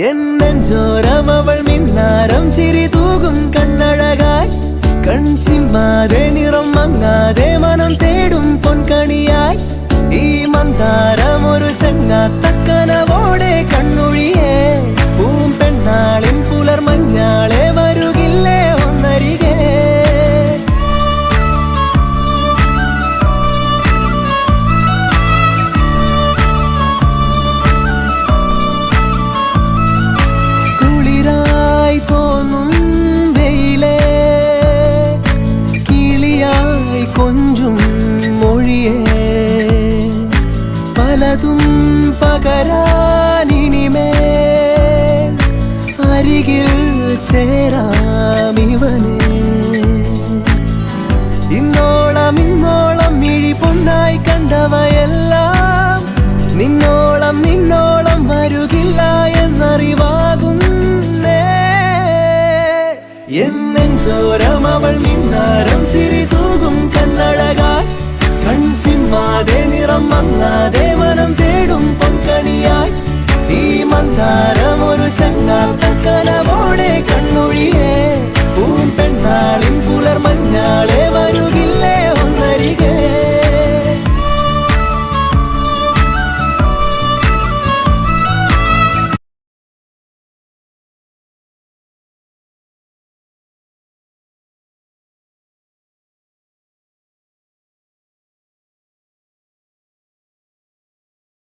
എന്നഞ്ചോരം അവൾ മിന്നാരം ചിരി തൂകും കണ്ണഴകായി കൺചിമ്മാതെ നിറം മങ്ങാതെ മനം തേടും പൊൻകണിയായി ഈ മന്ദാരം ഒരു ചങ്ങാത്തക്കനവോടെ കണ്ണൊഴിയേ പൂമ്പെണ്ണാളിൻ പുലർമഞ്ഞാളെ വരുകില്ലേ ഒന്നരികെ കുളിരായി തോന്നും വെയിലേ കിളിയായി കൊഞ്ചും മൊഴിയേ പലതും പകരാനിനിമേൽ അരികിൽ ചേരാമിവനെ ഇന്നോളം മിഴി പൊന്നായി കണ്ടവയെല്ലാം നിന്നോളം വരുകില്ല എന്നറിവാകുന്നേ എന്നെഞ്ചോരം അവൾ മിന്നാരം ചിരി തൂകും കണ്ണഴകായി കൺചിമ്മാതെ നിറം മങ്ങാതെ മനം തേടും പൊൻകണിയായി ഈ മന്ദാരം ഒരു ചങ്ങാത്തക്കനവോടെ കണ്ണൊഴിയേ പൂമ്പെണ്ണാളിൻ